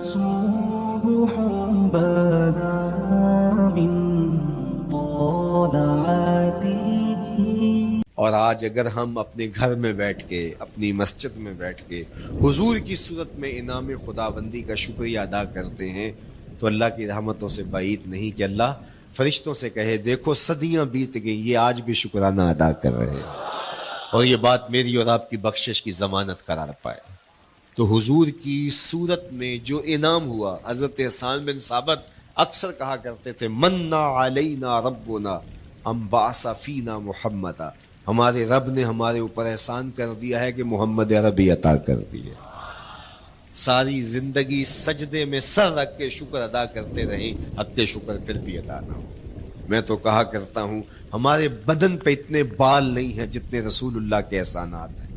صبح بدا من طلعته. اور آج اگر ہم اپنے گھر میں بیٹھ کے، اپنی مسجد میں بیٹھ کے حضور کی صورت میں انعام خداوندی کا شکریہ ادا کرتے ہیں تو اللہ کی رحمتوں سے بعید نہیں کہ اللہ فرشتوں سے کہے دیکھو صدیاں بیت گئیں، یہ آج بھی شکرانہ ادا کر رہے ہیں، اور یہ بات میری اور آپ کی بخشش کی ضمانت قرار پائے. تو حضور کی صورت میں جو انعام ہوا، حضرت حسان بن ثابت اکثر کہا کرتے تھے منا علینا ربنا ام بعث فینا محمدا، ہمارے رب نے ہمارے اوپر احسان کر دیا ہے کہ محمد عربی عطا کر دی ہے. ساری زندگی سجدے میں سر رکھ کے شکر ادا کرتے رہیں، حق شکر پھر بھی ادا نہ ہو. میں تو کہا کرتا ہوں ہمارے بدن پہ اتنے بال نہیں ہیں جتنے رسول اللہ کے احسانات ہیں.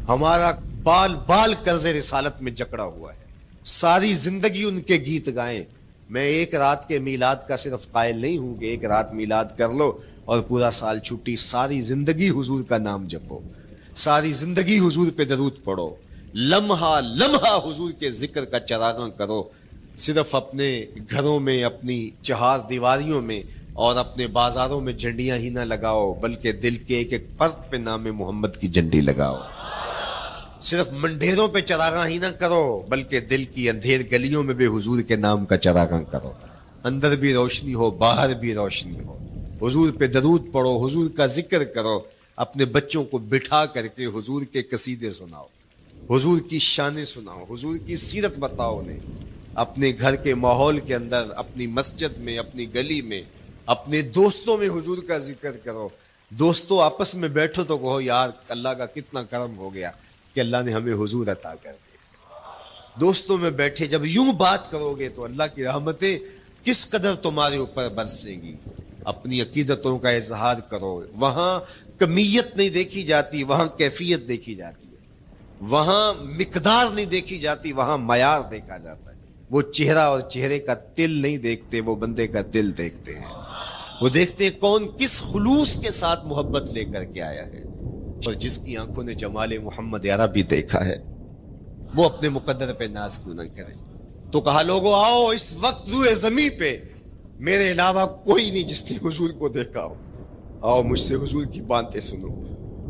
ہمارا بال بال قرض رسالت میں جکڑا ہوا ہے، ساری زندگی ان کے گیت گائیں. میں ایک رات کے میلاد کا صرف قائل نہیں ہوں کہ ایک رات میلاد کر لو اور پورا سال چھٹی، ساری زندگی حضور کا نام جپو، ساری زندگی حضور پہ درود پڑھو، لمحہ لمحہ حضور کے ذکر کا چراغاں کرو. صرف اپنے گھروں میں، اپنی چہار دیواریوں میں اور اپنے بازاروں میں جھنڈیاں ہی نہ لگاؤ، بلکہ دل کے ایک ایک پرت پہ نام محمد کی جھنڈی لگاؤ. صرف منڈیروں پہ چراغاں ہی نہ کرو، بلکہ دل کی اندھیر گلیوں میں بھی حضور کے نام کا چراغاں کرو. اندر بھی روشنی ہو، باہر بھی روشنی ہو. حضور پہ درود پڑھو، حضور کا ذکر کرو. اپنے بچوں کو بٹھا کر کے حضور کے قصیدے سناؤ، حضور کی شانیں سناؤ، حضور کی سیرت بتاؤ انہیں. اپنے گھر کے ماحول کے اندر، اپنی مسجد میں، اپنی گلی میں، اپنے دوستوں میں حضور کا ذکر کرو. دوستوں آپس میں بیٹھو تو کہو یار اللہ کا کتنا کرم ہو گیا کہ اللہ نے ہمیں حضور عطا کر دیا. دوستوں میں بیٹھے جب یوں بات کرو گے تو اللہ کی رحمتیں کس قدر تمہارے اوپر برسیں گی. اپنی عقیدتوں کا اظہار کرو. وہاں کمیت نہیں دیکھی جاتی، وہاں کیفیت دیکھی جاتی ہے. وہاں مقدار نہیں دیکھی جاتی، وہاں معیار دیکھا جاتا ہے. وہ چہرہ اور چہرے کا تل نہیں دیکھتے، وہ بندے کا دل دیکھتے ہیں. وہ دیکھتے ہیں کون کس خلوص کے ساتھ محبت لے کر کے آیا ہے. اور جس کی آنکھوں نے جمال محمد عربی دیکھا ہے وہ اپنے مقدر پہ ناز کیوں نہ کرے. تو کہا لوگوں آؤ، اس وقت روئے زمین پہ میرے علاوہ کوئی نہیں جس نے حضور کو دیکھا ہو. آؤ مجھ سے حضور کی باتیں سنو.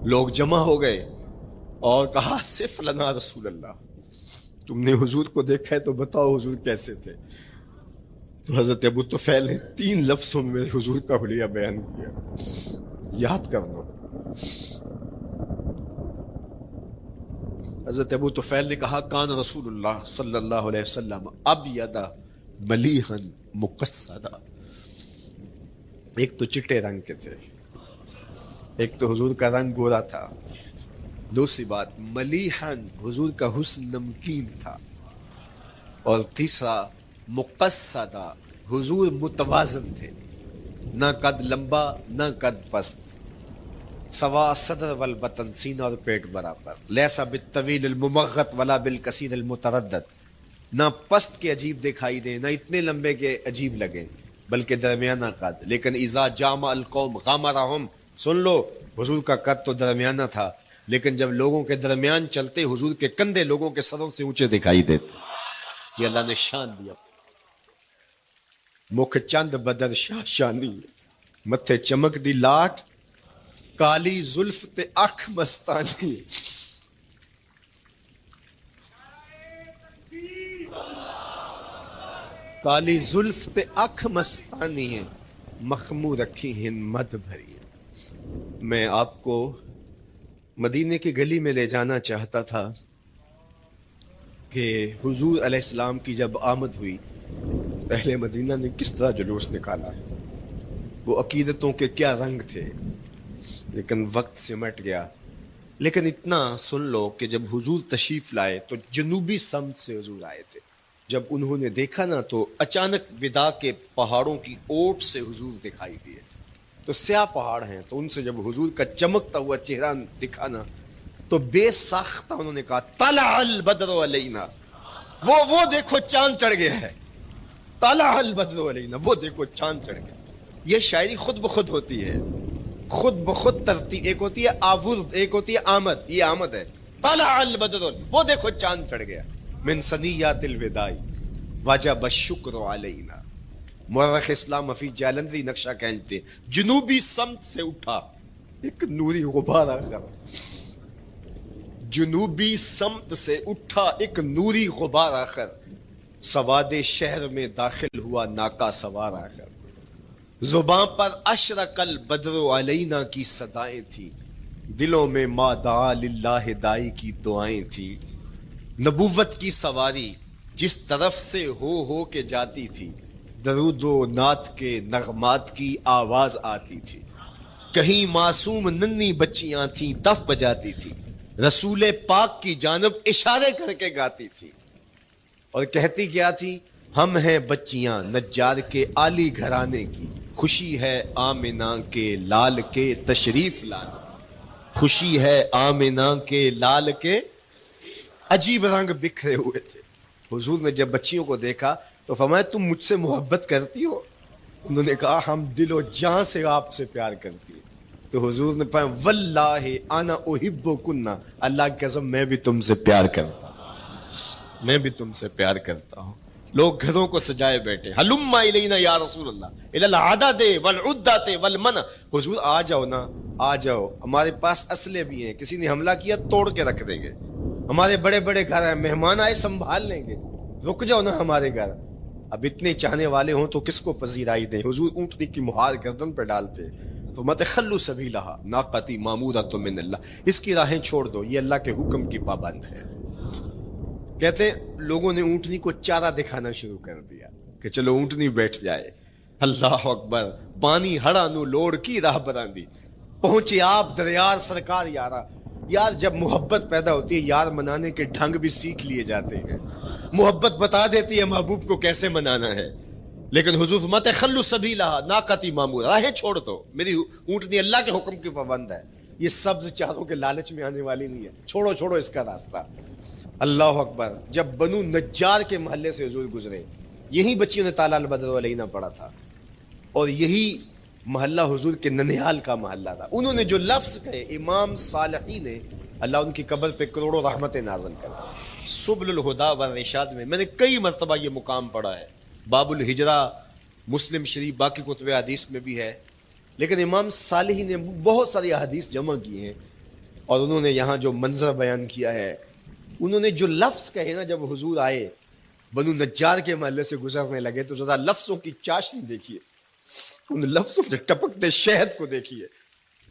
لوگ جمع ہو گئے اور کہا صف لنا رسول اللہ، تم نے حضور کو دیکھا ہے تو بتاؤ حضور کیسے تھے. تو حضرت ابو طفیل نے 3 لفظوں میں حضور کا حلیہ بیان کیا، یاد کر لو. حضرت ابو طفیل نے کہا کان رسول اللہ صلی اللہ علیہ وسلم ابیض ملیحا مقصدا. ایک تو چٹے رنگ کے تھے، ایک تو حضور کا رنگ گورا تھا. دوسری بات ملیحن، حضور کا حسن نمکین تھا. اور تیسرا مقصدا، حضور متوازن تھے، نہ قد لمبا نہ قد پست، سوا صدر والبطن، سینہ اور پیٹ برابر. لیسا بالطویل الممغط ولا بالکثیر المتردد، نہ پست کے عجیب دکھائی دیں نہ اتنے لمبے کے عجیب لگے، بلکہ درمیانہ قد. لیکن اذا جامع القوم غامرہم، سن لو حضور کا قد تو درمیانہ تھا، لیکن جب لوگوں کے درمیان چلتے حضور کے کندھے لوگوں کے سروں سے اونچے دکھائی دیتے. یہ اللہ نے شان دیا. مکھ چند بدر شاہ شانی، متھے چمک دی لاٹ، کالی زلف تے اکھ مستانی. کالی زلف تے اکھ مستانی ہے، مخمور رکھی ہن مد بھری. میں آپ کو مدینے کی گلی میں لے جانا چاہتا تھا کہ حضور علیہ السلام کی جب آمد ہوئی اہل مدینہ نے کس طرح جلوس نکالا، وہ عقیدتوں کے کیا رنگ تھے. لیکن وقت سمٹ گیا. لیکن اتنا سن لو کہ جب حضور تشریف لائے تو جنوبی سمت سے حضور آئے تھے. جب انہوں نے دیکھا نا تو اچانک وداع کے پہاڑوں کی اوٹ سے حضور دکھائی دیے. تو سیاہ پہاڑ ہیں، تو ان سے جب حضور کا چمکتا ہوا چہرہ دکھا نا تو بے ساختہ انہوں نے کہا طلع البدر علینا، وہ دیکھو چاند چڑھ گیا ہے. طلع البدر علینا، وہ دیکھو چاند چڑھ گیا. یہ شاعری خود بخود ہوتی ہے، خود بخود ترتیب. ایک ہوتی ہے آورد، ایک ہوتی ہے آمد. یہ آمد ہے. طلع البدر، وہ دیکھو چاند چڑھ گیا. من ثنیات الوداع، وجب الشکر علینا. مورخ اسلام حفیظ جالندری نقشہ کھینچتے جنوبی سمت سے اٹھا ایک نوری غبار آخر. جنوبی سمت سے اٹھا ایک نوری غبار آخر, سواد شہر میں داخل ہوا ناکا سوار آخر. زباں پر اشرق البدر علینا کی صدائیں تھیں, دلوں میں ما دعا للہ دائی کی دعائیں تھیں. نبوت کی سواری جس طرف سے ہو کے جاتی تھی, درود و نعت کے نغمات کی آواز آتی تھی. کہیں معصوم ننھی بچیاں تھیں تف بجاتی تھی, رسول پاک کی جانب اشارے کر کے گاتی تھی اور کہتی کیا تھی, ہم ہیں بچیاں نجار کے عالی گھرانے کی, خوشی ہے آمنہ کے لال کے تشریف لانا. خوشی ہے آمنہ کے لال کے. عجیب رنگ بکھرے ہوئے تھے. حضور نے جب بچیوں کو دیکھا تو فرمایا تم مجھ سے محبت کرتی ہو؟ انہوں نے کہا ہم دل و جان سے آپ سے پیار کرتی ہیں. تو حضور نے فرمایا واللہ انا احبکن, اللہ کی قسم میں بھی تم سے پیار کرتا ہوں, میں بھی تم سے پیار کرتا ہوں. لوگ گھروں کو سجائے بیٹھے, ہلم الینا یا رسول اللہ الی العدد والعدۃ والمنع. حضور آ جاؤ نا, آ جاؤ, ہمارے پاس اسلحے بھی ہیں, کسی نے حملہ کیا توڑ کے رکھ دیں گے. ہمارے بڑے بڑے گھر ہیں, مہمان آئے سنبھال لیں گے, رک جاؤ نا ہمارے گھر. اب اتنے چاہنے والے ہوں تو کس کو پذیرائی دیں. حضور اونٹنی کی مہار گردن پہ ڈالتے, فرماتے خلو سبیلہا ناقتی مامورۃ من اللہ, اس کی راہیں چھوڑ دو, یہ اللہ کے حکم کی پابند ہے. کہتے ہیں لوگوں نے اونٹنی کو چارہ دکھانا شروع کر دیا کہ چلو اونٹنی بیٹھ جائے. اللہ اکبر, پانی ہڑا نو لوڑ کی راہ براندی. پہنچے آپ دریار سرکار یارا. یار جب محبت پیدا ہوتی ہے یار منانے کے ڈھنگ بھی سیکھ لیے جاتے ہیں. محبت بتا دیتی ہے محبوب کو کیسے منانا ہے. لیکن حضور فرماتے خلو سبیلہا ناقتی مامور, راہیں چھوڑ دو, میری اونٹنی اللہ کے حکم کی پابند ہے. یہ سبز چاروں کے لالچ میں آنے والی نہیں ہے, چھوڑو چھوڑو اس کا راستہ. اللہ اکبر. جب بنو نجار کے محلے سے حضور گزرے, یہی بچیوں نے تالا البدر علینا پڑھا تھا اور یہی محلہ حضور کے ننیال کا محلہ تھا. انہوں نے جو لفظ کہے, امام صالحی نے, اللہ ان کی قبر پہ کروڑوں رحمتیں نازل کریں. سبل الہدا والرشاد میں نے کئی مرتبہ یہ مقام پڑھا ہے. باب الہجرہ مسلم شریف باقی کتب حدیث میں بھی ہے, لیکن امام صالحی نے بہت ساری حدیث جمع کی ہیں اور انہوں نے یہاں جو منظر بیان کیا ہے, انہوں نے جو لفظ کہے نا, جب حضور آئے بنو نجار کے محلے سے گزرنے لگے تو ذرا لفظوں کی چاشنی دیکھیے, ان لفظوں سے ٹپکتے شہد کو دیکھیے.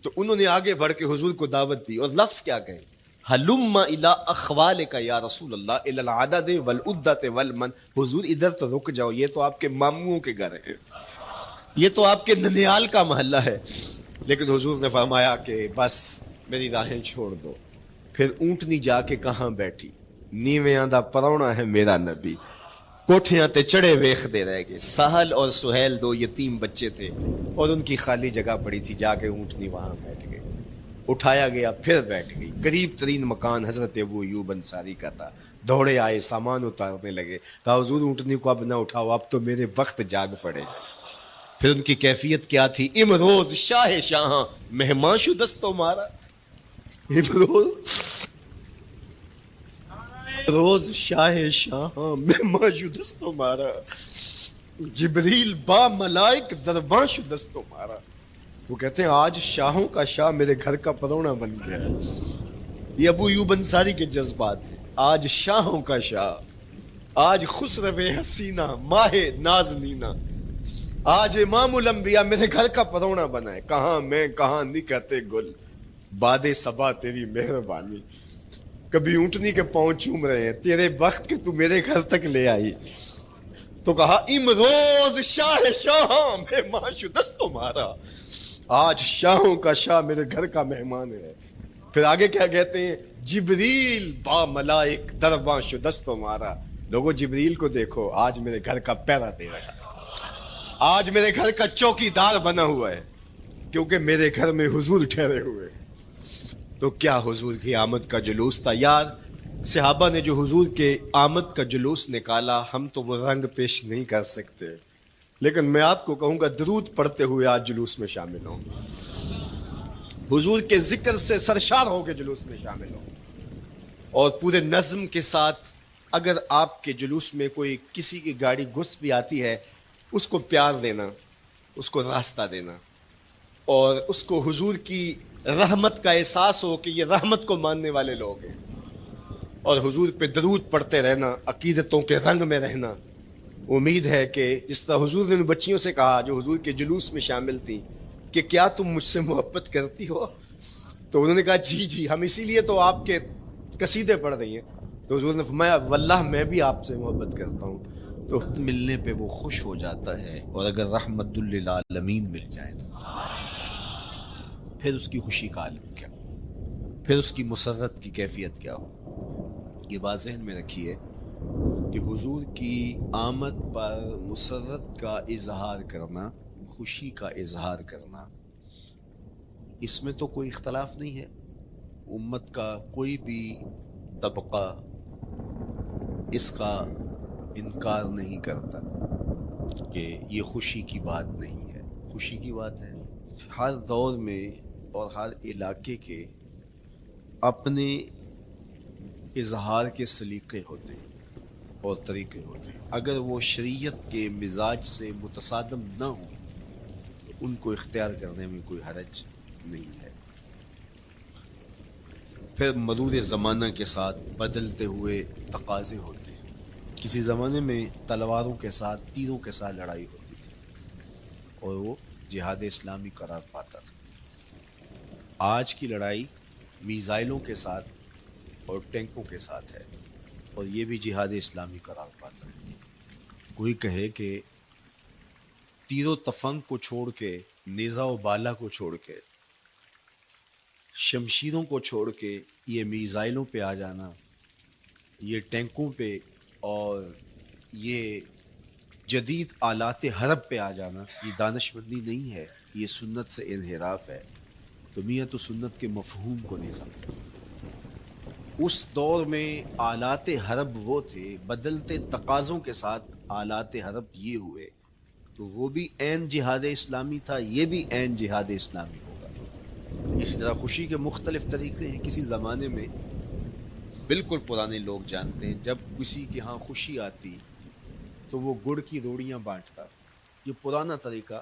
تو انہوں نے آگے بڑھ کے حضور کو دعوت دی اور لفظ کیا کہے, ہلم الی اخوالک یا رسول اللہ الی العدد والعدۃ والمن. حضور ادھر تو رک جاؤ, یہ تو آپ کے ماموں کے گھر ہے, یہ تو آپ کے ننیال کا محلہ ہے. لیکن حضور نے فرمایا کہ بس میری راہیں چھوڑ دو. پھر اونٹنی جا کے کہاں بیٹھی, نیویاں دا پرونا ہے میرا نبی, کوٹھیاں تے چڑھے ویخ دے رہ گئے. سہل اور سہیل دو یتیم بچے تھے اور ان کی خالی جگہ پڑی تھی, جا کے اونٹنی وہاں بیٹھ گئے. اٹھایا گیا پھر بیٹھ گئی. قریب ترین مکان حضرت ابو ایوب انصاری کا تھا. دوڑے آئے, سامان اتارنے لگے, کہا حضور اونٹنی کو اب نہ اٹھاؤ, اب تو میرے وقت جاگ پڑے. پھر ان کی کیفیت کیا تھی, امروز شاہ شاہاں مہمان شدستو مارا. روز شاہ شاہاں مہمان شدستو مارا, جبریل با ملائک درباں شدستو مارا. وہ کہتے ہیں آج شاہوں کا شاہ میرے گھر کا پرونا بن گیا ہے. یہ ابو ایوب انصاری کے جذبات ہیں. آج شاہوں کا شاہ, آج خسرو حسینہ ماہ نازنینہ, آج امام الانبیاء میرے گھر کا پرونا بنا ہے. کہاں میں کہاں نکہتے گل, باد صبا تیری مہربانی. کبھی اونٹنی کے پاؤں چوم رہے ہیں, تیرے وقت کے تو میرے گھر تک لے آئی. تو کہا امروز شاہ شاہاں مہمان شدست تمہارا, آج شاہوں کا شاہ میرے گھر کا مہمان ہے. پھر آگے کیا کہتے ہیں, جبریل با ملائک درباں شدست تمہارا. لوگوں جبریل کو دیکھو, آج میرے گھر کا پہرا دے رہا ہے, آج میرے گھر کا چوکی دار بنا ہوا ہے, کیونکہ میرے گھر میں حضور ٹھہرے ہوئے. تو کیا حضور کی آمد کا جلوس تھا یار. صحابہ نے جو حضور کے آمد کا جلوس نکالا, ہم تو وہ رنگ پیش نہیں کر سکتے, لیکن میں آپ کو کہوں گا درود پڑھتے ہوئے آج جلوس میں شامل ہوں, حضور کے ذکر سے سرشار ہو کے جلوس میں شامل ہوں, اور پورے نظم کے ساتھ اگر آپ کے جلوس میں کوئی کسی کی گاڑی گھس بھی آتی ہے، اس کو پیار دینا، اس کو راستہ دینا، اور اس کو حضور کی رحمت کا احساس ہو کہ یہ رحمت کو ماننے والے لوگ ہیں، اور حضور پہ درود پڑھتے رہنا، عقیدتوں کے رنگ میں رہنا۔ امید ہے کہ جس طرح حضور نے ان بچیوں سے کہا جو حضور کے جلوس میں شامل تھیں کہ کیا تم مجھ سے محبت کرتی ہو، تو انہوں نے کہا جی جی، ہم اسی لیے تو آپ کے قصیدے پڑھ رہی ہیں۔ تو حضور نے فرمایا واللہ میں بھی آپ سے محبت کرتا ہوں۔ تو ملنے پہ وہ خوش ہو جاتا ہے، اور اگر رحمت للعالمین مل جائے تو پھر اس کی خوشی کا عالم کیا، پھر اس کی مسرت کی کیفیت کیا ہو۔ یہ بات ذہن میں رکھیے کہ حضور کی آمد پر مسرت کا اظہار کرنا، خوشی کا اظہار کرنا، اس میں تو کوئی اختلاف نہیں ہے۔ امت کا کوئی بھی طبقہ اس کا انکار نہیں کرتا کہ یہ خوشی کی بات نہیں ہے، خوشی کی بات ہے۔ ہر دور میں اور ہر علاقے کے اپنے اظہار کے سلیقے ہوتے ہیں اور طریقے ہوتے ہیں، اگر وہ شریعت کے مزاج سے متصادم نہ ہوں تو ان کو اختیار کرنے میں کوئی حرج نہیں ہے۔ پھر مرور زمانہ کے ساتھ بدلتے ہوئے تقاضے ہوتے ہیں۔ کسی زمانے میں تلواروں کے ساتھ، تیروں کے ساتھ لڑائی ہوتی تھی اور وہ جہاد اسلامی قرار پاتا تھا۔ آج کی لڑائی میزائلوں کے ساتھ اور ٹینکوں کے ساتھ ہے، اور یہ بھی جہاد اسلامی قرار پاتا ہے۔ کوئی کہے کہ تیر و تفنگ کو چھوڑ کے، نیزہ و بالا کو چھوڑ کے، شمشیروں کو چھوڑ کے یہ میزائلوں پہ آ جانا، یہ ٹینکوں پہ اور یہ جدید آلات حرب پہ آ جانا، یہ دانش مندی نہیں ہے، یہ سنت سے انحراف ہے۔ تو میاں تو سنت کے مفہوم کو نہیں سمجھا۔ اس دور میں آلات حرب وہ تھے، بدلتے تقاضوں کے ساتھ آلات حرب یہ ہوئے، تو وہ بھی عین جہاد اسلامی تھا، یہ بھی عین جہاد اسلامی ہوگا۔ اسی طرح خوشی کے مختلف طریقے ہیں۔ کسی زمانے میں بالکل پرانے لوگ جانتے ہیں، جب کسی کے ہاں خوشی آتی تو وہ گڑ کی روڑیاں بانٹتا، یہ پرانا طریقہ۔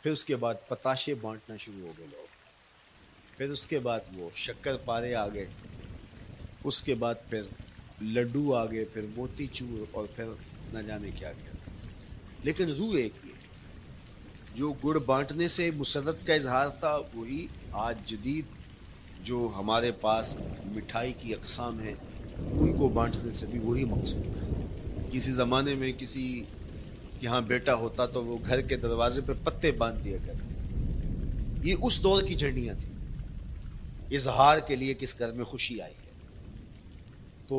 پھر اس کے بعد پتاشے بانٹنا شروع ہو گئے لوگ، پھر اس کے بعد وہ شکر پارے آ گئے، اس کے بعد پھر لڈو آ گئے، پھر موتی چور، اور پھر نہ جانے کیا کیا۔ لیکن روح ایک ہی ہے۔ جو گڑ بانٹنے سے مسرت کا اظہار تھا، وہی آج جدید جو ہمارے پاس مٹھائی کی اقسام ہیں ان کو بانٹنے سے بھی وہی مقصود ہے۔ کسی زمانے میں کسی کے ہاں بیٹا ہوتا تو وہ گھر کے دروازے پہ پتے باندھ دیا کرتے۔ یہ اس دور کی جھنڈیاں تھیں، اظہار کے لیے کس گھر میں خوشی آئی ہے۔ تو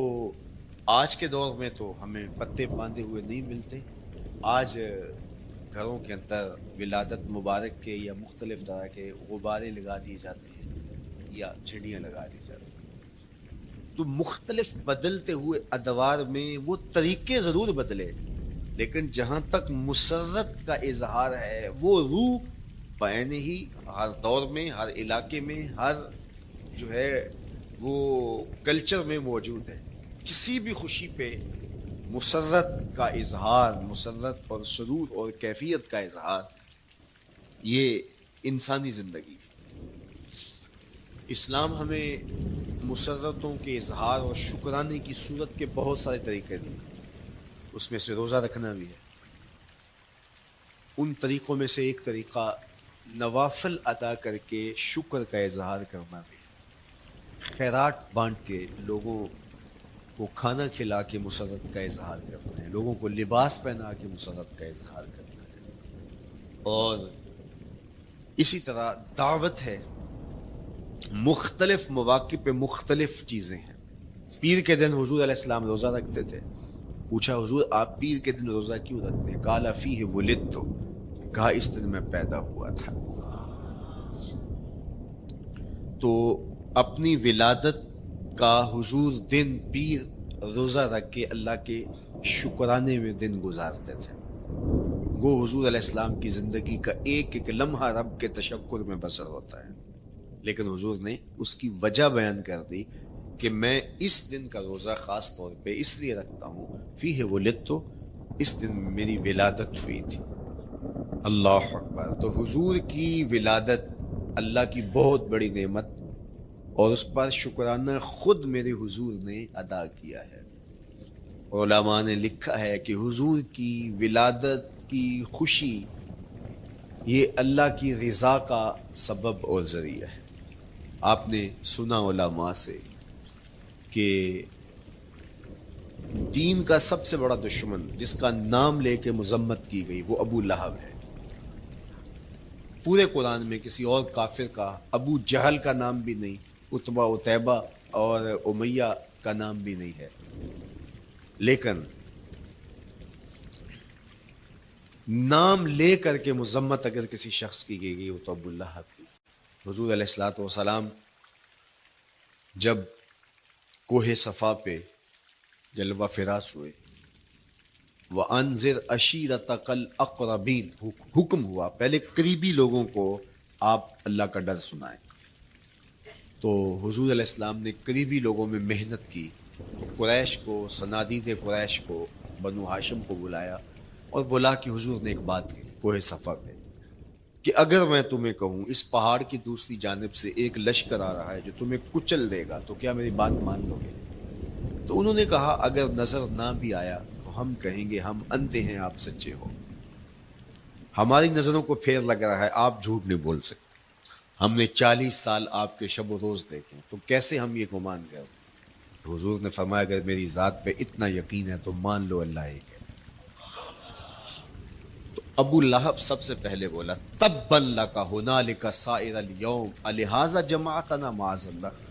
آج کے دور میں تو ہمیں پتے باندھے ہوئے نہیں ملتے۔ آج گھروں کے اندر ولادت مبارک کے یا مختلف طرح کے غبارے لگا دیے جاتے ہیں یا جھنڈیاں لگا دی جاتی ہیں۔ تو مختلف بدلتے ہوئے ادوار میں وہ طریقے ضرور بدلے، لیکن جہاں تک مسرت کا اظہار ہے وہ روح بعین ہی ہر دور میں، ہر علاقے میں، ہر جو ہے وہ کلچر میں موجود ہے۔ کسی بھی خوشی پہ مسرت کا اظہار، مسرت اور سرور اور کیفیت کا اظہار، یہ انسانی زندگی ہے۔ اسلام ہمیں مسرتوں کے اظہار اور شکرانے کی صورت کے بہت سارے طریقے دیں، اس میں سے روزہ رکھنا بھی ہے۔ ان طریقوں میں سے ایک طریقہ نوافل ادا کر کے شکر کا اظہار کرنا بھی ہے۔ خیرات بانٹ کے لوگوں کو کھانا کھلا کے مسرت کا اظہار کرنا ہے، لوگوں کو لباس پہنا کے مسرت کا اظہار کرنا ہے۔ اور اسی طرح دعوت ہے، مختلف مواقع پہ مختلف چیزیں ہیں۔ پیر کے دن حضور علیہ السلام روزہ رکھتے تھے۔ پوچھا حضور آپ پیر کے دن روزہ کیوں رکھتے ہیں؟ قال فیہ ولدت، کہا اس دن میں پیدا ہوا تھا۔ تو اپنی ولادت کا حضور دن پیر روزہ رکھ کے اللہ کے شکرانے میں دن گزارتے تھے۔ وہ حضور علیہ السلام کی زندگی کا ایک ایک لمحہ رب کے تشکر میں بسر ہوتا ہے، لیکن حضور نے اس کی وجہ بیان کر دی کہ میں اس دن کا روزہ خاص طور پہ اس لیے رکھتا ہوں، فیہ ولدت، اس دن میری ولادت ہوئی تھی۔ اللہ اکبر۔ تو حضور کی ولادت اللہ کی بہت بڑی نعمت، اور اس پر شکرانہ خود میرے حضور نے ادا کیا ہے۔ علماء نے لکھا ہے کہ حضور کی ولادت کی خوشی یہ اللہ کی رضا کا سبب اور ذریعہ ہے۔ آپ نے سنا علماء سے کہ دین کا سب سے بڑا دشمن جس کا نام لے کے مذمت کی گئی وہ ابو لہب ہے۔ پورے قرآن میں کسی اور کافر کا ابو جہل کا نام بھی نہیں، عتبہ عتیبہ اور امیہ کا نام بھی نہیں ہے، لیکن نام لے کر کے مذمت اگر کسی شخص کی گئی وہ تو ابو لہب کی۔ حضور علیہ الصلوۃ والسلام جب کوہ صفا پہ جلوہ فراز ہوئے، وَأَنذِرْ عَشِيرَتَكَ الْأَقْرَبِينَ، حکم ہوا پہلے قریبی لوگوں کو آپ اللہ کا ڈر سنائیں۔ تو حضور علیہ السلام نے قریبی لوگوں میں محنت کی، قریش کو، صنادید قریش کو، بنو ہاشم کو بلایا اور بولا کہ حضور نے ایک بات کی کوہ صفا پہ کہ اگر میں تمہیں کہوں اس پہاڑ کی دوسری جانب سے ایک لشکر آ رہا ہے جو تمہیں کچل دے گا تو کیا میری بات مان لو گے؟ تو انہوں نے کہا اگر نظر نہ بھی آیا تو ہم کہیں گے ہم اندھے ہیں، آپ سچے ہو، ہماری نظروں کو پھیر لگ رہا ہے، آپ جھوٹ نہیں بول سکتے، ہم نے 40 سال آپ کے شب و روز دیکھے، تو کیسے ہم یہ گمان کریں؟ حضور نے فرمایا اگر میری ذات پہ اتنا یقین ہے تو مان لو اللہ ایک ہے۔ تو ابو لہب سب سے پہلے بولا تبا لک ھنالک سائر الیوم الہذا جمعتنا معاذ اللہ،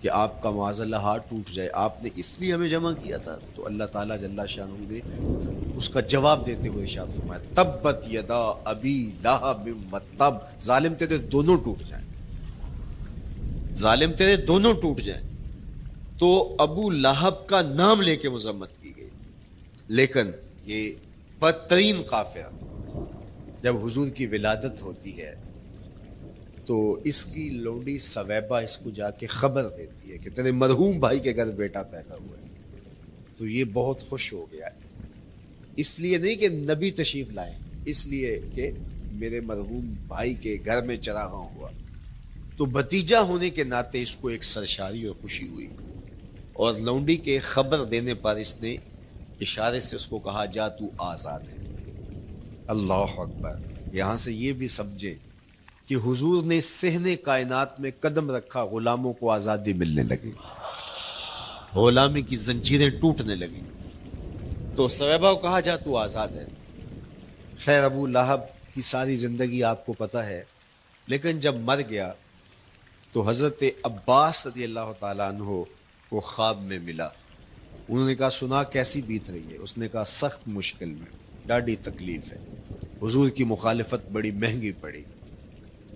کہ آپ کا معاذ اللہ ہاتھ ٹوٹ جائے، آپ نے اس لیے ہمیں جمع کیا تھا؟ تو اللہ تعالیٰ جل شانہ نے اس کا جواب دیتے ہوئے ارشاد فرمایا تبت یدا ابی لہب وتب، ظالم تیرے دونوں ٹوٹ جائیں، ظالم تیرے دونوں ٹوٹ جائیں۔ تو ابو لہب کا نام لے کے مذمت کی گئی، لیکن یہ بدترین کافر جب حضور کی ولادت ہوتی ہے تو اس کی لونڈی سویبہ اس کو جا کے خبر دیتی ہے کہ تیرے مرحوم بھائی کے گھر بیٹا پیدا ہوا ہے۔ تو یہ بہت خوش ہو گیا، اس لیے نہیں کہ نبی تشریف لائے، اس لیے کہ میرے مرحوم بھائی کے گھر میں چراغاں ہوا۔ تو بھتیجا ہونے کے ناطے اس کو ایک سرشاری اور خوشی ہوئی، اور لونڈی کے خبر دینے پر اس نے اشارے سے اس کو کہا جا تو آزاد ہے۔ اللہ اکبر۔ یہاں سے یہ بھی سمجھے کہ حضور نے صحن کائنات میں قدم رکھا، غلاموں کو آزادی ملنے لگی، غلامی کی زنجیریں ٹوٹنے لگیں، تو صحابہ کو کہا جا تو آزاد ہے۔ خیر ابو لہب کی ساری زندگی آپ کو پتہ ہے، لیکن جب مر گیا تو حضرت عباس رضی اللہ تعالیٰ عنہ کو خواب میں ملا۔ انہوں نے کہا سنا کیسی بیت رہی ہے؟ اس نے کہا سخت مشکل میں، ڈاڈی تکلیف ہے، حضور کی مخالفت بڑی مہنگی پڑی،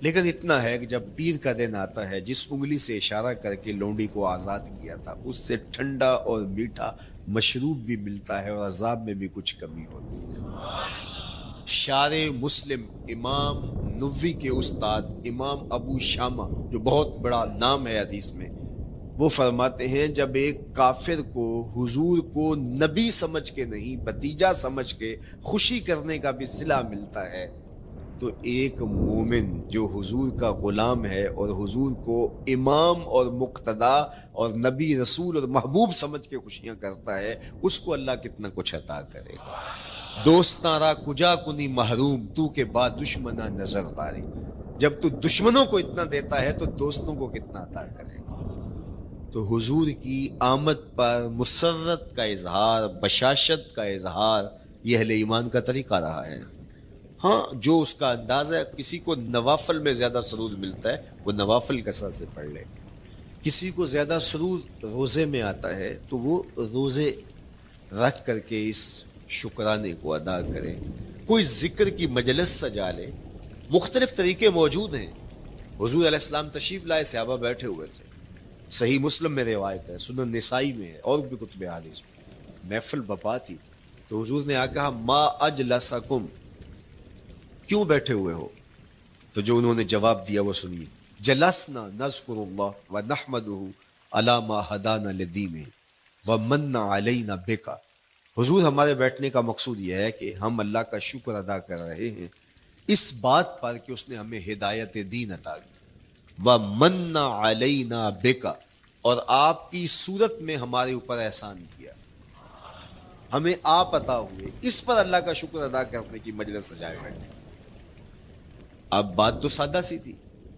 لیکن اتنا ہے کہ جب پیر کا دن آتا ہے جس انگلی سے اشارہ کر کے لونڈی کو آزاد کیا تھا اس سے ٹھنڈا اور میٹھا مشروب بھی ملتا ہے اور عذاب میں بھی کچھ کمی ہوتی ہے۔ شارع مسلم امام نووی کے استاد امام ابو شامہ، جو بہت بڑا نام ہے حدیث میں، وہ فرماتے ہیں جب ایک کافر کو حضور کو نبی سمجھ کے نہیں بھتیجا سمجھ کے خوشی کرنے کا بھی صلہ ملتا ہے، تو ایک مومن جو حضور کا غلام ہے اور حضور کو امام اور مقتدا اور نبی رسول اور محبوب سمجھ کے خوشیاں کرتا ہے، اس کو اللہ کتنا کچھ عطا کرے گا۔ دوستاں را کجا کنی محروم، تو کے بعد دشمناں نظر داری، جب تو دشمنوں کو اتنا دیتا ہے تو دوستوں کو کتنا عطا کرے گا۔ تو حضور کی آمد پر مسرت کا اظہار، بشاشت کا اظہار، یہ اہل ایمان کا طریقہ رہا ہے۔ ہاں جو اس کا انداز ہے، کسی کو نوافل میں زیادہ سرور ملتا ہے وہ نوافل کثرت سے پڑھ لے، کسی کو زیادہ سرور روزے میں آتا ہے تو وہ روزے رکھ کر کے اس شکرانے کو ادا کرے، کوئی ذکر کی مجلس سجا لے، مختلف طریقے موجود ہیں۔ حضور علیہ السلام تشریف لائے، صحابہ بیٹھے ہوئے تھے، صحیح مسلم میں روایت ہے، سنن نسائی میں ہے، اور بھی کتب حدیث میں، محفل بپا تھی تو حضور نے آ کہا ما اجلسکم، کیوں بیٹھے ہوئے ہو؟ تو جو انہوں نے جواب دیا وہ سنیے، جلسنا نذکر اللہ ونحمدہ علی ما ہدانا لدینہ ومن علینا بکا۔ حضور ہمارے بیٹھنے کا مقصود یہ ہے کہ ہم اللہ کا شکر ادا کر رہے ہیں اس بات پر کہ اس نے ہمیں ہدایت دین عطا کی، ومن علینا بکا، اور آپ کی صورت میں ہمارے اوپر احسان کیا، ہمیں آپ عطا ہوئے، اس پر اللہ کا شکر ادا کرنے کی مجلس سجائے بیٹھے۔ اب بات تو سادہ سی تھی،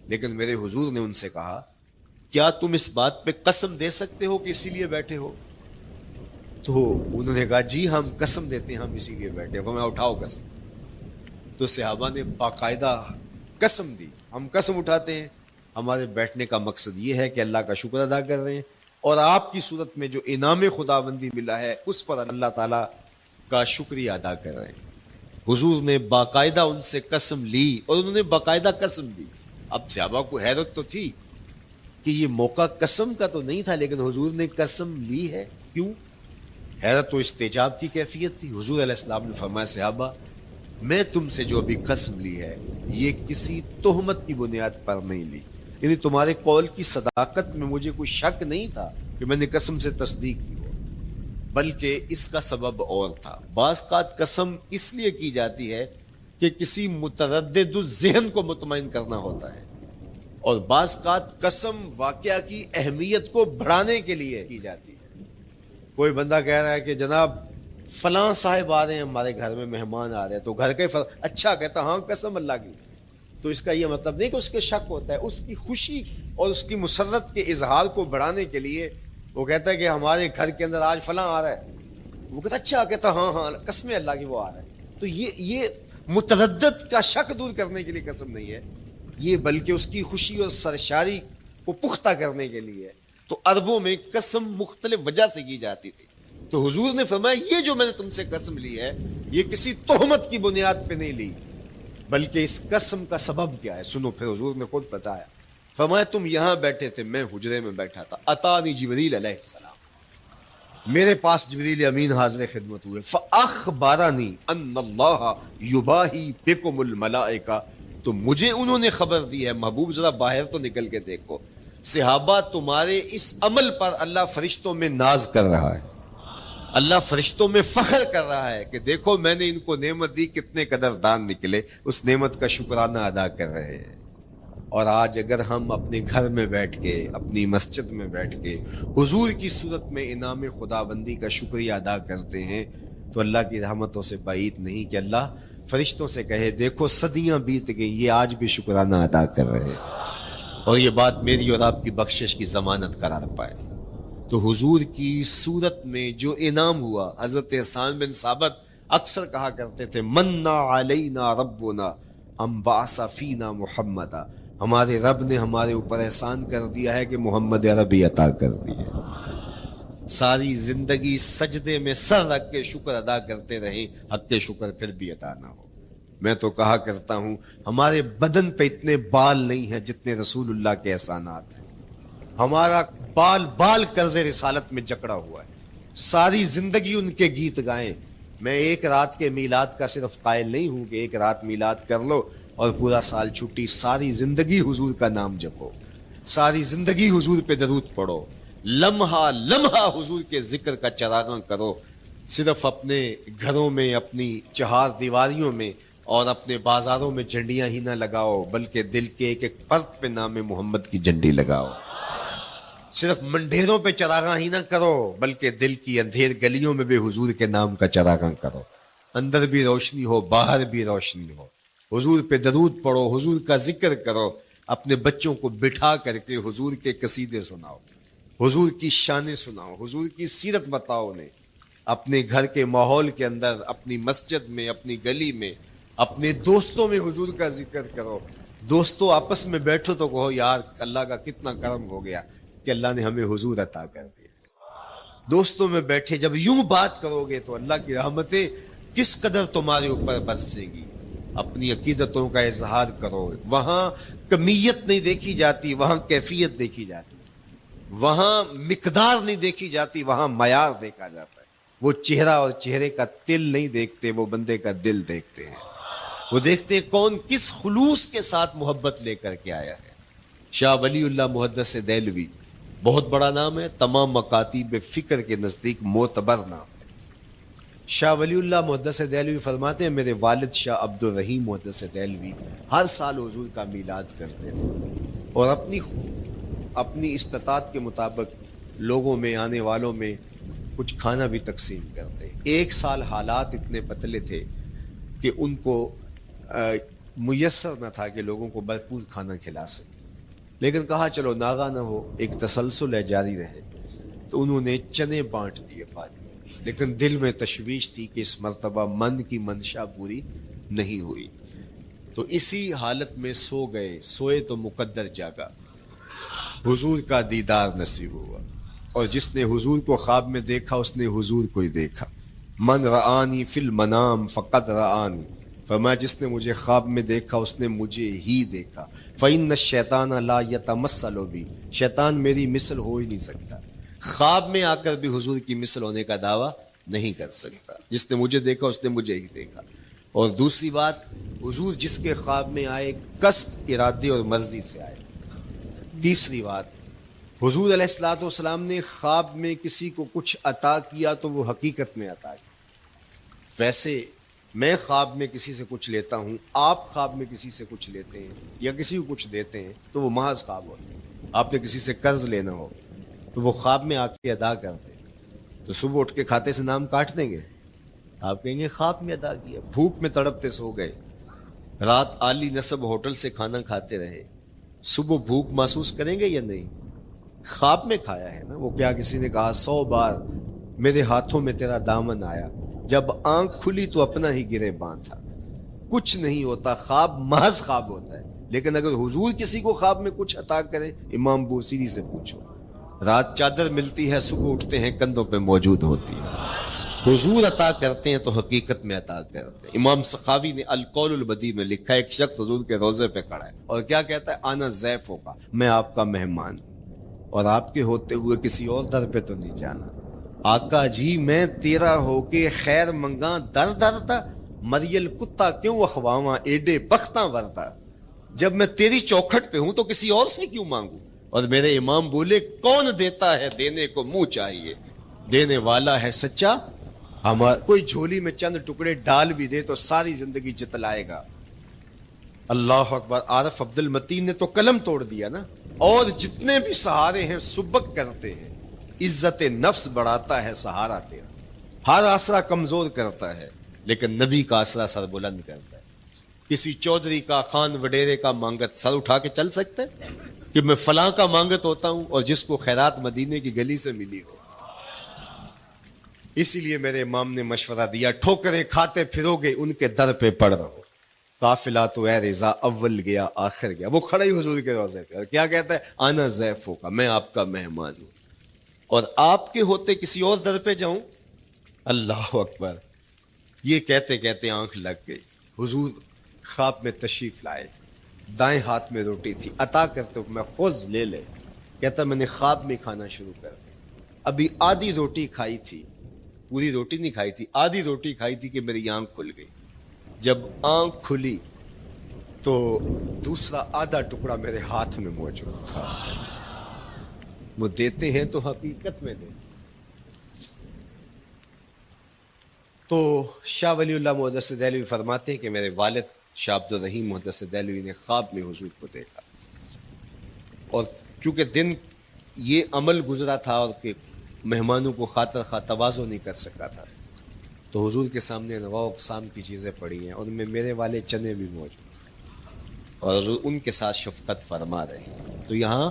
لیکن میرے حضور نے ان سے کہا کیا تم اس بات پہ قسم دے سکتے ہو کہ اسی لیے بیٹھے ہو؟ تو انہوں نے کہا جی ہم قسم دیتے ہیں ہم اسی لیے بیٹھے ہو۔ میں اٹھاؤ قسم۔ تو صحابہ نے باقاعدہ قسم دی، ہم قسم اٹھاتے ہیں ہمارے بیٹھنے کا مقصد یہ ہے کہ اللہ کا شکر ادا کر رہے ہیں اور آپ کی صورت میں جو انعام خداوندی ملا ہے اس پر اللہ تعالیٰ کا شکریہ ادا کر رہے ہیں۔ حضور نے باقاعدہ ان سے قسم لی اور انہوں نے باقاعدہ قسم دی۔ اب صحابہ کو حیرت تو تھی کہ یہ موقع قسم کا تو نہیں تھا، لیکن حضور نے قسم لی ہے، کیوں؟ حیرت تو استجاب کی کیفیت تھی۔ حضور علیہ السلام نے فرمایا صحابہ میں تم سے جو ابھی قسم لی ہے یہ کسی تہمت کی بنیاد پر نہیں لی، یعنی تمہارے قول کی صداقت میں مجھے کوئی شک نہیں تھا کہ میں نے قسم سے تصدیق کی ہو، بلکہ اس کا سبب اور تھا۔ بعض اوقات قسم اس لیے کی جاتی ہے کہ کسی متردد الذہن کو مطمئن کرنا ہوتا ہے، اور بعض اوقات قسم واقعہ کی اہمیت کو بڑھانے کے لیے کی جاتی ہے۔ کوئی بندہ کہہ رہا ہے کہ جناب فلاں صاحب آ رہے ہیں ہمارے گھر میں، مہمان آ رہے ہیں، تو گھر کے اچھا کہتا ہاں قسم اللہ کی، تو اس کا یہ مطلب نہیں کہ اس کے شک ہوتا ہے، اس کی خوشی اور اس کی مسرت کے اظہار کو بڑھانے کے لیے وہ کہتا ہے کہ ہمارے گھر کے اندر آج فلاں آ رہا ہے، وہ کہتا اچھا کہتا ہاں ہاں قسم اللہ کی وہ آ رہا ہے۔ تو یہ متردد کا شک دور کرنے کے لیے قسم نہیں ہے، یہ بلکہ اس کی خوشی اور سرشاری کو پختہ کرنے کے لیے ہے۔ تو عربوں میں قسم مختلف وجہ سے کی جاتی تھی، تو حضور نے فرمایا یہ جو میں نے تم سے قسم لی ہے یہ کسی تہمت کی بنیاد پہ نہیں لی، بلکہ اس قسم کا سبب کیا ہے سنو۔ پھر حضور نے خود بتایا، فرمایا تم یہاں بیٹھے تھے، میں حجرے میں بیٹھا تھا، اتانی جبریل علیہ السلام، میرے پاس جبریل امین حاضر خدمت ہوئے، فاخبرنی ان اللہ یباہی بکم الملائکہ، تو مجھے انہوں نے خبر دی ہے، محبوب ذرا باہر تو نکل کے دیکھو، صحابہ تمہارے اس عمل پر اللہ فرشتوں میں ناز کر رہا ہے، اللہ فرشتوں میں فخر کر رہا ہے کہ دیکھو میں نے ان کو نعمت دی، کتنے قدردان نکلے، اس نعمت کا شکرانہ ادا کر رہے ہیں۔ اور آج اگر ہم اپنے گھر میں بیٹھ کے، اپنی مسجد میں بیٹھ کے حضور کی صورت میں انعام خداوندی کا شکریہ ادا کرتے ہیں تو اللہ کی رحمتوں سے بعید نہیں کہ اللہ فرشتوں سے کہے دیکھو صدیاں بیت گئیں یہ آج بھی شکرانہ ادا کر رہے ہیں، اور یہ بات میری اور آپ کی بخشش کی ضمانت قرار پائے۔ تو حضور کی صورت میں جو انعام ہوا، حضرت حسان بن ثابت اکثر کہا کرتے تھے منّا علینا ربنا ام بعث فینا محمدا، ہمارے رب نے ہمارے اوپر احسان کر دیا ہے کہ محمد عربی عطا کر دی ہے۔ ساری زندگی سجدے میں سر رکھ کے شکر ادا کرتے رہیں، حق شکر پھر بھی ادا نہ ہو۔ میں تو کہا کرتا ہوں ہمارے بدن پہ اتنے بال نہیں ہیں جتنے رسول اللہ کے احسانات ہیں، ہمارا بال بال قرض رسالت میں جکڑا ہوا ہے، ساری زندگی ان کے گیت گائیں۔ میں ایک رات کے میلاد کا صرف قائل نہیں ہوں کہ ایک رات میلاد کر لو اور پورا سال چھٹی، ساری زندگی حضور کا نام جپو، ساری زندگی حضور پہ درود پڑھو، لمحہ لمحہ حضور کے ذکر کا چراغاں کرو، صرف اپنے گھروں میں، اپنی چہار دیواریوں میں اور اپنے بازاروں میں جھنڈیاں ہی نہ لگاؤ، بلکہ دل کے ایک ایک پرت پہ نام محمد کی جھنڈی لگاؤ۔ صرف منڈیروں پہ چراغاں ہی نہ کرو، بلکہ دل کی اندھیر گلیوں میں بھی حضور کے نام کا چراغاں کرو، اندر بھی روشنی ہو باہر بھی روشنی ہو، حضور پہ درود پڑھو، حضور کا ذکر کرو، اپنے بچوں کو بٹھا کر کے حضور کے قصیدے سناؤ، حضور کی شانیں سناؤ، حضور کی سیرت بتاؤ انہیں، اپنے گھر کے ماحول کے اندر، اپنی مسجد میں، اپنی گلی میں، اپنے دوستوں میں حضور کا ذکر کرو۔ دوستوں آپس میں بیٹھو تو کہو یار اللہ کا کتنا کرم ہو گیا کہ اللہ نے ہمیں حضور عطا کر دیا۔ دوستوں میں بیٹھے جب یوں بات کرو گے تو اللہ کی رحمتیں کس قدر تمہارے اوپر برسے گی۔ اپنی عقیدتوں کا اظہار کرو، وہاں کمیت نہیں دیکھی جاتی، وہاں کیفیت دیکھی جاتی، وہاں مقدار نہیں دیکھی جاتی، وہاں معیار دیکھا جاتا ہے۔ وہ چہرہ اور چہرے کا تل نہیں دیکھتے، وہ بندے کا دل دیکھتے ہیں، وہ دیکھتے ہیں کون کس خلوص کے ساتھ محبت لے کر کے آیا ہے۔ شاہ ولی اللہ محدث دہلوی بہت بڑا نام ہے، تمام مکاتیب فکر کے نزدیک معتبر نام ہے۔ شاہ ولی اللہ محدث دہلوی فرماتے ہیں میرے والد شاہ عبد الرحیم محدث دہلوی ہر سال حضور کا میلاد کرتے تھے اور اپنی استطاعت کے مطابق لوگوں میں آنے والوں میں کچھ کھانا بھی تقسیم کرتے۔ ایک سال حالات اتنے پتلے تھے کہ ان کو میسر نہ تھا کہ لوگوں کو بھرپور کھانا کھلا سکے، لیکن کہا چلو ناغہ نہ ہو، ایک تسلسل ہے جاری رہے، تو انہوں نے چنے بانٹ دیے پانی، لیکن دل میں تشویش تھی کہ اس مرتبہ من کی منشا پوری نہیں ہوئی، تو اسی حالت میں سو گئے، سوئے تو مقدر جاگا، حضور کا دیدار نصیب ہوا، اور جس نے حضور کو خواب میں دیکھا اس نے حضور کو ہی دیکھا۔ من رآنی فی المنام فقد رآنی، فرمایا جس نے مجھے خواب میں دیکھا اس نے مجھے ہی دیکھا۔ فإن الشیطان لا یتمثل بی، شیطان میری مثل ہو ہی نہیں سکتا، خواب میں آ کر بھی حضور کی مثل ہونے کا دعویٰ نہیں کر سکتا، جس نے مجھے دیکھا اس نے مجھے ہی دیکھا۔ اور دوسری بات، حضور جس کے خواب میں آئے قصد، ارادے اور مرضی سے آئے۔ تیسری بات، حضور علیہ الصلوۃ والسلام نے خواب میں کسی کو کچھ عطا کیا تو وہ حقیقت میں عطا کیا۔ ویسے میں خواب میں کسی سے کچھ لیتا ہوں، آپ خواب میں کسی سے کچھ لیتے ہیں یا کسی کو کچھ دیتے ہیں تو وہ محض خواب ہوتا ہے۔ آپ نے کسی سے قرض لینا ہو تو وہ خواب میں آ کے ادا کرتے ہیں، تو صبح اٹھ کے کھاتے سے نام کاٹ دیں گے؟ آپ کہیں گے خواب میں ادا کیا، بھوک میں تڑپتے سو گئے، رات عالی نسب ہوٹل سے کھانا کھاتے رہے، صبح بھوک محسوس کریں گے یا نہیں؟ خواب میں کھایا ہے نا۔ وہ کیا کسی نے کہا 100 بار میرے ہاتھوں میں تیرا دامن آیا، جب آنکھ کھلی تو اپنا ہی گرے باندھا۔ کچھ نہیں ہوتا، خواب محض خواب ہوتا ہے، لیکن اگر حضور کسی کو خواب میں کچھ عطا کرے، امام بوصیری سے پوچھو، رات چادر ملتی ہے، صبح اٹھتے ہیں کندھوں پہ موجود ہوتی ہے۔ حضور عطا کرتے ہیں تو حقیقت میں عطا کرتے ہیں۔ امام سخاوی نے القول البدیع میں لکھا ہے، ایک شخص حضور کے روضے پہ کھڑا ہے اور کیا کہتا ہے؟ آنا ضیف ہوگا، میں آپ کا مہمان ہوں اور آپ کے ہوتے ہوئے کسی اور در پہ تو نہیں جانا۔ آقا جی میں تیرا ہو کے خیر منگاں در درتا، مریل کتا کیوں اخواواں ایڈے بختاں ورتا، جب میں تیری چوکھٹ پہ ہوں تو کسی اور سے کیوں مانگوں؟ اور میرے امام بولے کون دیتا ہے دینے کو منہ چاہیے، دینے والا ہے سچا ہمارا۔ کوئی جھولی میں چند ٹکڑے ڈال بھی دے تو ساری زندگی جتلائے گا۔ اللہ اکبر۔ عارف عبد المتین نے تو قلم توڑ دیا نا۔ اور جتنے بھی سہارے ہیں سبک کرتے ہیں، عزت نفس بڑھاتا ہے سہارا تیرا، ہر آسرا کمزور کرتا ہے لیکن نبی کا آسرا سر بلند کرتا ہے۔ کسی چودھری کا، خان وڈیرے کا مانگت سر اٹھا کے چل سکتے کہ میں فلاں کا مانگت ہوتا ہوں اور جس کو خیرات مدینے کی گلی سے ملی ہو؟ اسی لیے میرے امام نے مشورہ دیا، ٹھوکریں کھاتے پھرو گے ان کے در پہ پڑ رہو، قافلہ تو اے رضا اول گیا آخر گیا۔ وہ کھڑا ہی حضور کے روضے پہ اور کیا کہتا ہے؟ آنا ضیف ہوگا، میں آپ کا مہمان ہوں اور آپ کے ہوتے کسی اور در پہ جاؤں؟ اللہ اکبر۔ یہ کہتے کہتے آنکھ لگ گئی۔ حضور خواب میں تشریف لائے، دائیں ہاتھ میں روٹی تھی، عطا کرتے میں خود لے لے۔ کہتا میں نے خواب میں کھانا شروع کر دیا، ابھی آدھی روٹی کھائی تھی، پوری روٹی نہیں کھائی تھی، آدھی روٹی کھائی تھی کہ میری آنکھ کھل گئی۔ جب آنکھ کھلی تو دوسرا آدھا ٹکڑا میرے ہاتھ میں موجود تھا۔ وہ دیتے ہیں تو حقیقت میں دیتے۔ تو شاہ ولی اللہ محدث دہلوی فرماتے ہیں کہ میرے والد شاہ عبد الرحیم محدث دہلوی نے خواب میں حضور کو دیکھا، اور چونکہ دن یہ عمل گزرا تھا اور کہ مہمانوں کو خاطر خواہ تواضع نہیں کر سکا تھا، تو حضور کے سامنے انواع اقسام کی چیزیں پڑی ہیں اور ان میں میرے والے چنے بھی موجود ہیں اور حضور ان کے ساتھ شفقت فرما رہے ہیں۔ تو یہاں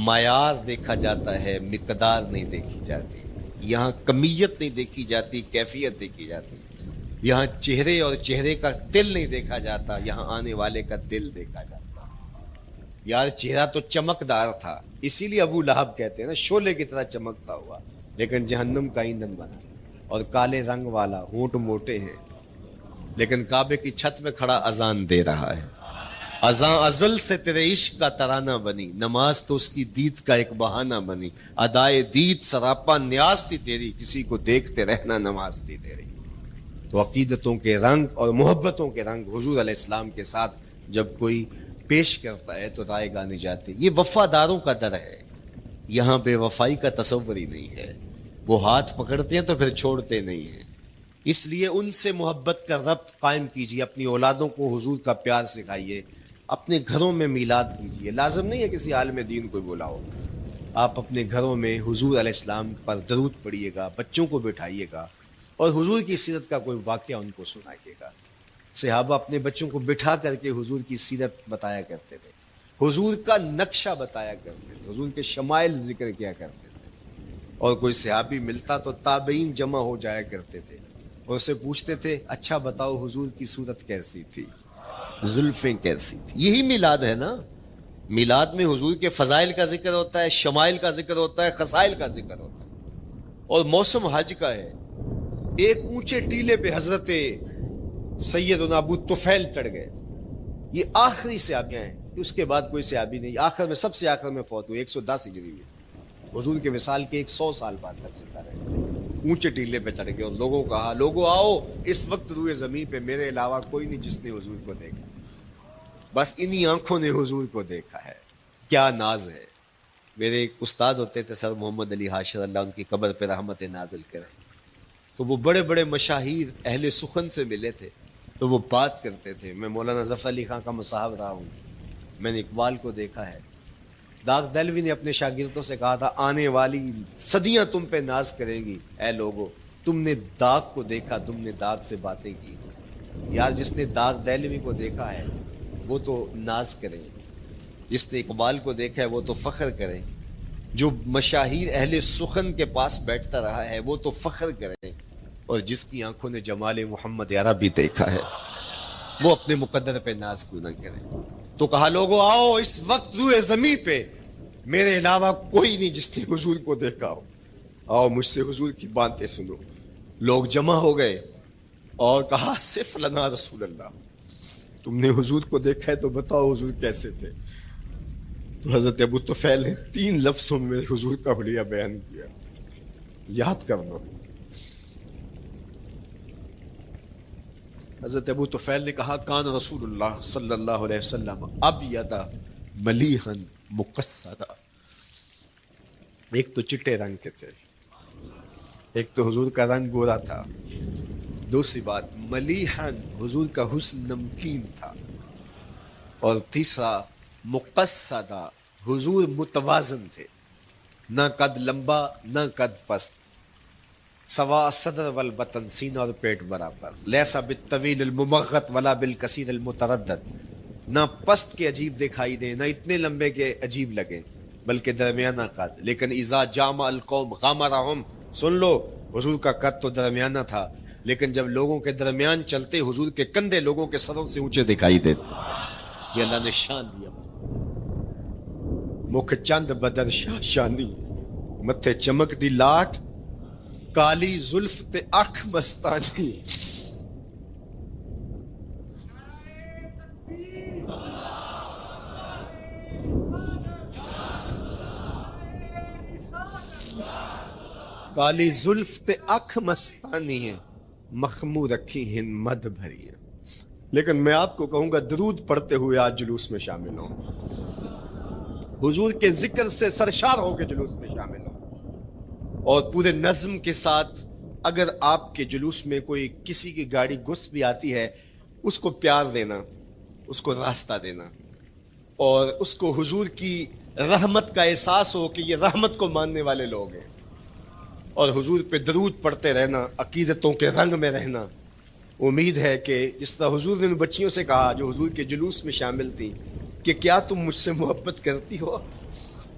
معیار دیکھا جاتا ہے، مقدار نہیں دیکھی جاتی، یہاں کمیت نہیں دیکھی جاتی، کیفیت دیکھی جاتی، یہاں چہرے اور چہرے کا دل نہیں دیکھا جاتا، یہاں آنے والے کا دل دیکھا جاتا۔ یار چہرہ تو چمکدار تھا، اسی لیے ابو لہب کہتے ہیں نا شعلے کی طرح چمکتا ہوا، لیکن جہنم کا ایندھن بنا، اور کالے رنگ والا، ہونٹ موٹے ہیں، لیکن کعبے کی چھت میں کھڑا اذان دے رہا ہے۔ اذان ازل سے تیرے عشق کا ترانہ بنی، نماز تو اس کی دید کا ایک بہانہ بنی، ادائے دید سراپا نیاز تھی تیری، کسی کو دیکھتے رہنا نماز تھی تیری۔ تو عقیدتوں کے رنگ اور محبتوں کے رنگ حضور علیہ السلام کے ساتھ جب کوئی پیش کرتا ہے تو رائے گانے جاتے، یہ وفاداروں کا در ہے۔ یہاں بے وفائی کا تصور ہی نہیں ہے. وہ ہاتھ پکڑتے ہیں تو پھر چھوڑتے نہیں ہیں. اس لیے ان سے محبت کا ربط قائم کیجیے. اپنی اولادوں کو حضور کا پیار سکھائیے. اپنے گھروں میں میلاد کیجیے. لازم نہیں ہے کسی عالم دین کو بلاؤ. آپ اپنے گھروں میں حضور علیہ السلام پر درود پڑھیے گا, بچوں کو بٹھائیے گا اور حضور کی سیرت کا کوئی واقعہ ان کو سنائیے گا. صحابہ اپنے بچوں کو بٹھا کر کے حضور کی سیرت بتایا کرتے تھے, حضور کا نقشہ بتایا کرتے تھے, حضور کے شمائل ذکر کیا کرتے تھے. اور کوئی صحابی ملتا تو تابعین جمع ہو جایا کرتے تھے اور اسے پوچھتے تھے اچھا بتاؤ حضور کی صورت کیسی تھی, زلفیں کیسی تھی. یہی میلاد ہے نا. میلاد میں حضور کے فضائل کا ذکر ہوتا ہے, شمائل کا ذکر ہوتا ہے, خصائل کا ذکر ہوتا ہے. اور موسم حج کا ہے. ایک اونچے ٹیلے پہ حضرت سیدنا ابو طفیل چڑھ گئے. یہ آخری صحابی ہیں, اس کے بعد کوئی صحابی نہیں. آخر میں سب سے آخر میں فوت ہوئے 110 ہجری میں. حضور کے وصال کے 100 سال بعد تک زندہ رہے. اونچے ٹیلے پہ چڑھ گئے اور لوگوں کو کہا لوگو آؤ, اس وقت روئے زمین پہ میرے علاوہ کوئی نہیں جس نے حضور کو دیکھا. بس انہی آنکھوں نے حضور کو دیکھا ہے. کیا ناز ہے. میرے ایک استاد ہوتے تھے سر محمد علی حاشر, اللہ ان کی قبر پہ رحمت نازل کرے. تو وہ بڑے بڑے مشاہیر اہل سخن سے ملے تھے تو وہ بات کرتے تھے. میں مولانا ظفر علی خان کا مصاحب رہا ہوں, میں نے اقبال کو دیکھا ہے. داغ دہلوی نے اپنے شاگردوں سے کہا تھا آنے والی صدیاں تم پہ ناز کریں گی اے لوگو, تم نے داغ کو دیکھا, تم نے داغ سے باتیں کی. یار جس نے داغ دہلوی کو دیکھا ہے وہ تو ناز کریں, جس نے اقبال کو دیکھا ہے وہ تو فخر کریں, جو مشاہیر اہل سخن کے پاس بیٹھتا رہا ہے وہ تو فخر کریں, اور جس کی آنکھوں نے جمال محمد عربی دیکھا ہے وہ اپنے مقدر پہ ناز کیوں نہ کریں. تو کہا لوگو آؤ, اس وقت روئے زمین پہ میرے علاوہ کوئی نہیں جس نے حضور کو دیکھا ہو. آؤ مجھ سے حضور کی باتیں سنو. لوگ جمع ہو گئے اور کہا صف لنا رسول اللہ, تم نے حضور کو دیکھا ہے تو بتاؤ حضور کیسے تھے. تو حضرت ابو طفیل نے 3 لفظوں میں حضور کا حلیہ بیان کیا, یاد کرنا. حضرت ابو طفیل نے کہا کان رسول اللہ صلی اللہ علیہ وسلم ابیض ملیحا مقصدا. ایک تو چٹے رنگ کے تھے, ایک تو حضور کا رنگ گورا تھا. دوسری بات ملیحا, حضور کا حسن نمکین تھا. اور تیسرا مقصدا, حضور متوازن تھے, نہ قد لمبا نہ قد پست, سوا صدر والبطن, سینہ اور پیٹ برابر. لیسا بالطویل الممغط ولا بالکثیر المتردد, نہ پست کے عجیب دکھائی دیں نہ اتنے لمبے کے عجیب لگے بلکہ درمیانہ قد. لیکن اذا جامع القوم غامرہم, سن لو حضور کا قد تو درمیانہ تھا لیکن جب لوگوں کے درمیان چلتے حضور کے کندھے لوگوں کے سروں سے اونچے دکھائی دیتے. یہ اللہ نے شان دیا. مکھ چند بدر شاہ شانی, متھے چمک دی لاٹ, کالی زلف تے اکھ مستانی. کالی زلف تے اکھ مستانی ہے, مخمو رکھی ہن مد بھری ہے. لیکن میں آپ کو کہوں گا درود پڑھتے ہوئے آج جلوس میں شامل ہوں, حضور کے ذکر سے سرشار ہو کے جلوس میں شامل ہوں, اور پورے نظم کے ساتھ. اگر آپ کے جلوس میں کوئی کسی کی گاڑی گھس بھی آتی ہے اس کو پیار دینا, اس کو راستہ دینا, اور اس کو حضور کی رحمت کا احساس ہو کہ یہ رحمت کو ماننے والے لوگ ہیں, اور حضور پہ درود پڑھتے رہنا, عقیدتوں کے رنگ میں رہنا. امید ہے کہ جس طرح حضور نے ان بچیوں سے کہا جو حضور کے جلوس میں شامل تھیں کہ کیا تم مجھ سے محبت کرتی ہو,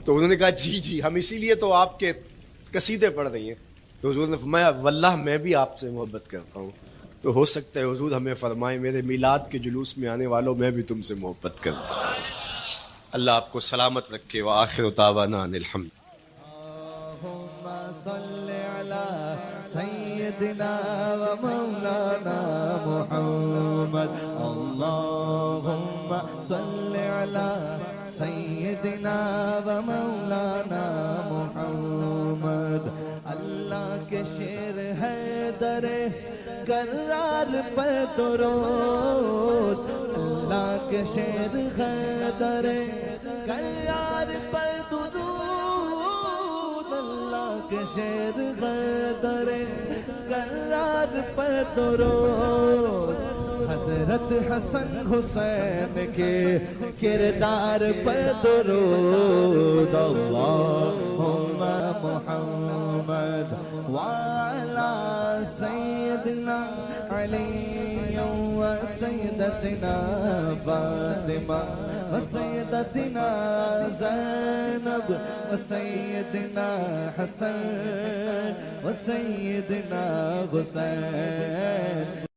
تو انہوں نے کہا جی جی, ہم اسی لیے تو آپ کے قصیدے پڑھ رہی ہیں. تو حضور نے فرمایا واللہ میں بھی آپ سے محبت کرتا ہوں. تو ہو سکتا ہے حضور ہمیں فرمائے میرے میلاد کے جلوس میں آنے والوں میں بھی تم سے محبت کرتا ہوں. اللہ آپ کو سلامت رکھے. وآخر دعوانا ان الحمد. اللهم صل على سيدنا ومولانا محمد. اللهم صل على سيدنا ومولانا محمد. اللہ کے شیر ہے در کرار پر درود, اللہ کے شیر ہے در کرار پر درود. شیر غدر قرار پر درود حضرت حسن حسین کے کردار پر درود اللہم محمد وعلا سیدنا علی وسیدتنا فاطمہ وسیدتنا زینب وسیدنا حسن وسیدنا حسین